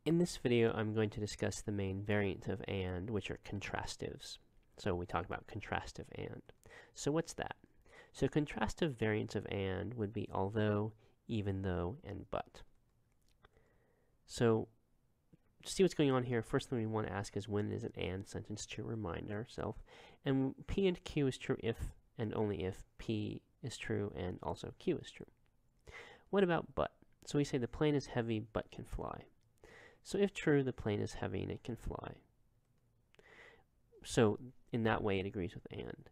In this video, I'm going to discuss the main variant of AND, which are contrastives. So we talk about contrastive AND. So what's that? So contrastive variants of AND would be although, even though, and but. So to see what's going on here, first thing we want to ask is when is an AND sentence to remind ourselves. And P and Q is true if and only if P is true and also Q is true. What about but? So we say the plane is heavy but can fly. So if true, the plane is heavy and it can fly. So in that way it agrees with AND.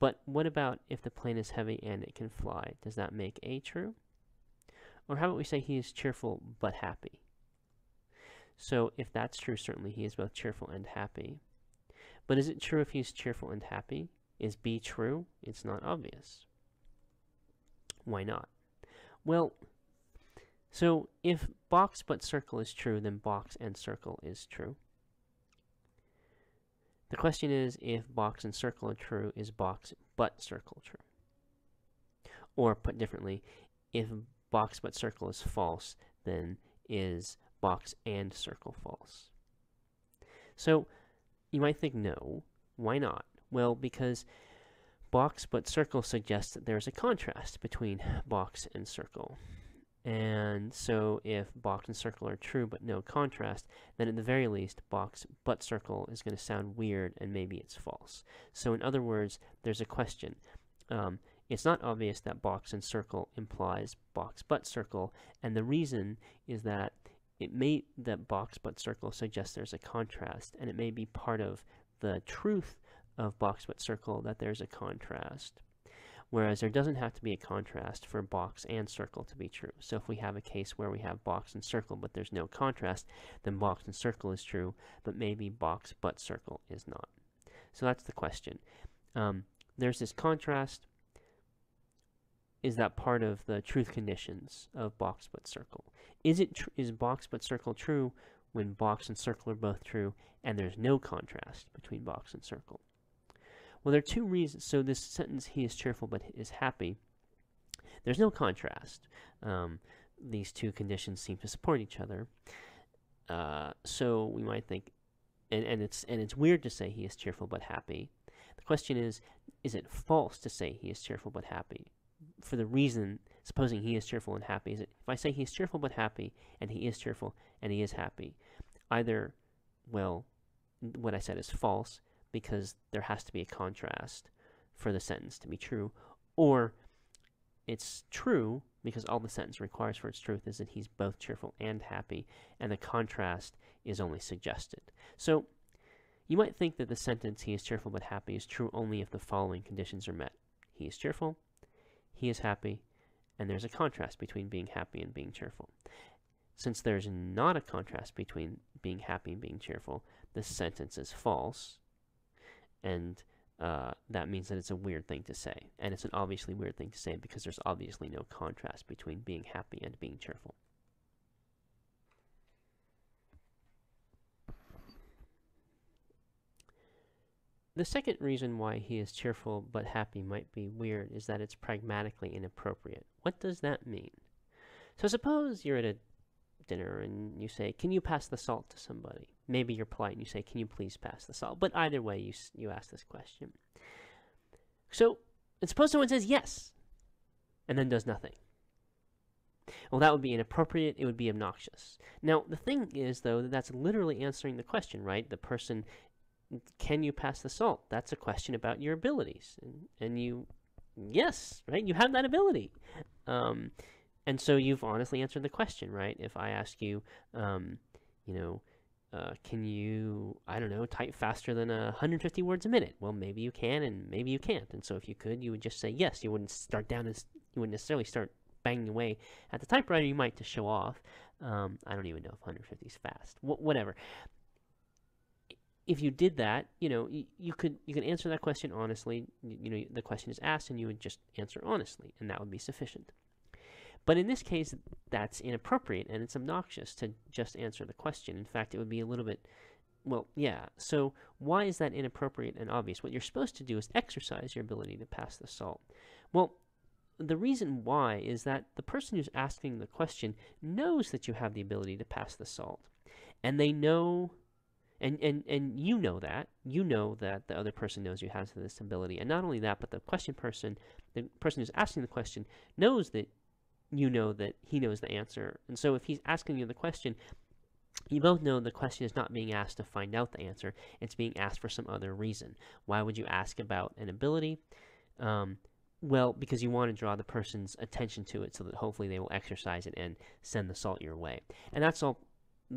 But what about if the plane is heavy and it can fly? Does that make A true? Or how about we say he is cheerful but happy? So if that's true, certainly he is both cheerful and happy. But is it true if he is cheerful and happy? Is B true? It's not obvious. Why not? Well, so if box but circle is true, then box and circle is true. The question is, if box and circle are true, is box but circle true? Or put differently, if box but circle is false, then is box and circle false? So you might think no. Why not? Well, because box but circle suggests that there's a contrast between box and circle. And so if box and circle are true but no contrast, then at the very least box but circle is going to sound weird and maybe it's false. So in other words, there's a question. It's not obvious that box and circle implies box but circle, and the reason is that that box but circle suggests there's a contrast, and it may be part of the truth of box but circle that there's a contrast. Whereas there doesn't have to be a contrast for box and circle to be true. So if we have a case where we have box and circle but there's no contrast, then box and circle is true, but maybe box but circle is not. So that's the question. There's this contrast. Is that part of the truth conditions of box but circle? Is box but circle true when box and circle are both true and there's no contrast between box and circle? Well, there are two reasons. So this sentence, he is cheerful but is happy, there's no contrast. These two conditions seem to support each other. So we might think, and it's weird to say he is cheerful but happy. The question is it false to say he is cheerful but happy? For the reason, supposing he is cheerful and happy, if I say he is cheerful but happy, and he is cheerful and he is happy, either, well, what I said is false, because there has to be a contrast for the sentence to be true, or it's true because all the sentence requires for its truth is that he's both cheerful and happy, and the contrast is only suggested. So you might think that the sentence, he is cheerful but happy, is true only if the following conditions are met. He is cheerful, he is happy, and there's a contrast between being happy and being cheerful. Since there's not a contrast between being happy and being cheerful, this sentence is false. And that means that it's a weird thing to say. And it's an obviously weird thing to say because there's obviously no contrast between being happy and being cheerful. The second reason why he is cheerful but happy might be weird is that it's pragmatically inappropriate. What does that mean? So suppose you're at a dinner and you say, can you pass the salt to somebody? Maybe you're polite and you say, can you please pass the salt? But either way, you ask this question. So, and suppose someone says yes, and then does nothing. Well, that would be inappropriate. It would be obnoxious. Now, the thing is, though, that that's literally answering the question, right? The person, can you pass the salt? That's a question about your abilities. And you, yes, right? You have that ability. And so you've honestly answered the question, right? If I ask you, can you, I don't know, type faster than 150 words a minute? Well, maybe you can and maybe you can't. And so if you could, you would just say yes. You wouldn't you wouldn't necessarily start banging away at the typewriter. You might to show off. I don't even know if 150 is fast. Whatever. If you did that, you could answer that question honestly. The question is asked and you would just answer honestly, and that would be sufficient. But in this case, that's inappropriate, and it's obnoxious to just answer the question. In fact, it would be a little bit, well, yeah. So why is that inappropriate and obvious? What you're supposed to do is exercise your ability to pass the salt. Well, the reason why is that the person who's asking the question knows that you have the ability to pass the salt. And they know, and you know that the other person knows you have this ability. And not only that, but the person who's asking the question knows that you know that he knows the answer. And so if he's asking you the question, you both know the question is not being asked to find out the answer. It's being asked for some other reason. Why would you ask about an ability? Well, because you want to draw the person's attention to it so that hopefully they will exercise it and send the salt your way. And that's all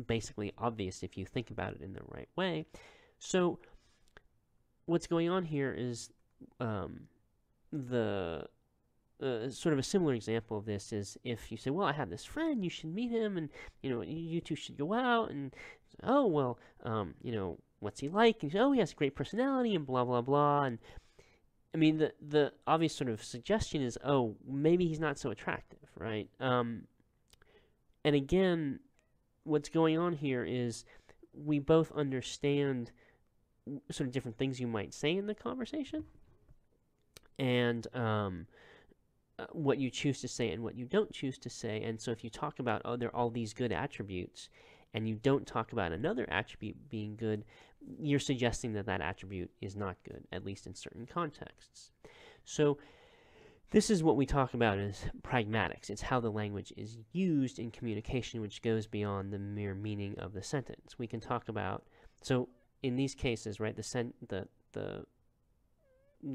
basically obvious if you think about it in the right way. So what's going on here is sort of a similar example of this is if you say, well, I have this friend, you should meet him, and you two should go out, and oh, well, what's he like? And you say, oh, he has a great personality, and blah blah blah. And I mean, the obvious sort of suggestion is, oh, maybe he's not so attractive, right? And again, what's going on here is we both understand sort of different things you might say in the conversation, and what you choose to say and what you don't choose to say. And so if you talk about, oh, there are all these good attributes, and you don't talk about another attribute being good, you're suggesting that that attribute is not good, at least in certain contexts. So this is what we talk about as pragmatics. It's how the language is used in communication, which goes beyond the mere meaning of the sentence. We can talk about, so in these cases, right, the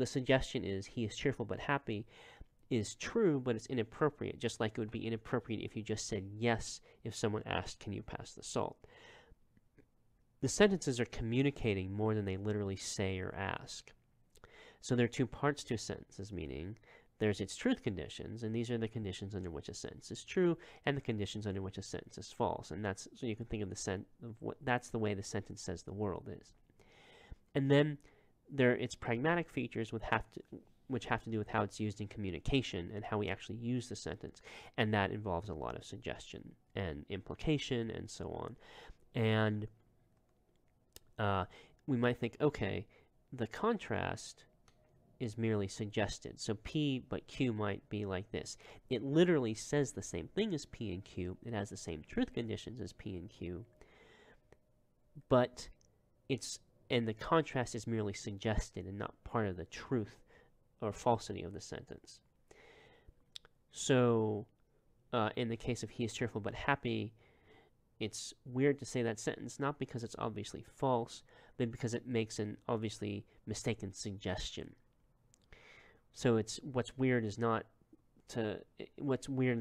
suggestion is he is cheerful but happy is true, but it's inappropriate, just like it would be inappropriate if you just said yes if someone asked, can you pass the salt? The sentences are communicating more than they literally say or ask. So there are two parts to a sentence's meaning. There's its truth conditions, and these are the conditions under which a sentence is true, and the conditions under which a sentence is false. And that's, so you can think of that's the way the sentence says the world is. And then there are its pragmatic features which have to do with how it's used in communication and how we actually use the sentence. And that involves a lot of suggestion and implication and so on. And we might think, okay, the contrast is merely suggested. So P but Q might be like this. It literally says the same thing as P and Q. It has the same truth conditions as P and Q. But and the contrast is merely suggested and not part of the truth or falsity of the sentence. So in the case of he is cheerful but happy, it's weird to say that sentence, not because it's obviously false, but because it makes an obviously mistaken suggestion. So what's weird in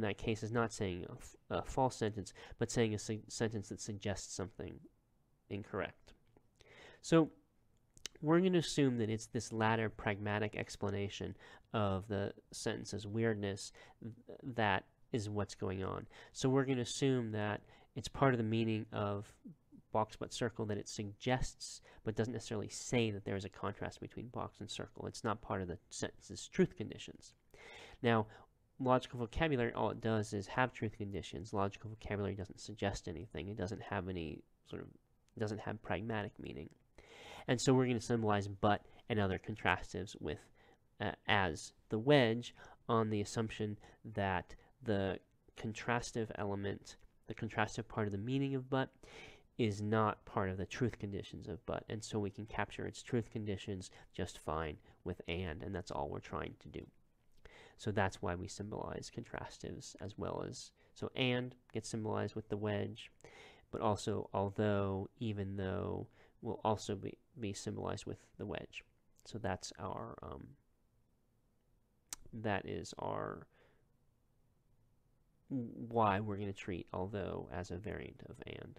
that case is not saying a false sentence, but saying a sentence that suggests something incorrect. So we're going to assume that it's this latter pragmatic explanation of the sentence's weirdness that is what's going on. So we're going to assume that it's part of the meaning of box but circle, that it suggests but doesn't necessarily say that there is a contrast between box and circle. It's not part of the sentence's truth conditions. Now, logical vocabulary, all it does is have truth conditions. Logical vocabulary doesn't suggest anything. It doesn't have any doesn't have pragmatic meaning. And so we're going to symbolize but and other contrastives with as the wedge, on the assumption that the contrastive element, the contrastive part of the meaning of but, is not part of the truth conditions of but, and so we can capture its truth conditions just fine with and that's all we're trying to do. So that's why we symbolize contrastives as well as, so and gets symbolized with the wedge, but also although, even though, will also be symbolized with the wedge. So that's our, that is our, why we're going to treat although as a variant of and.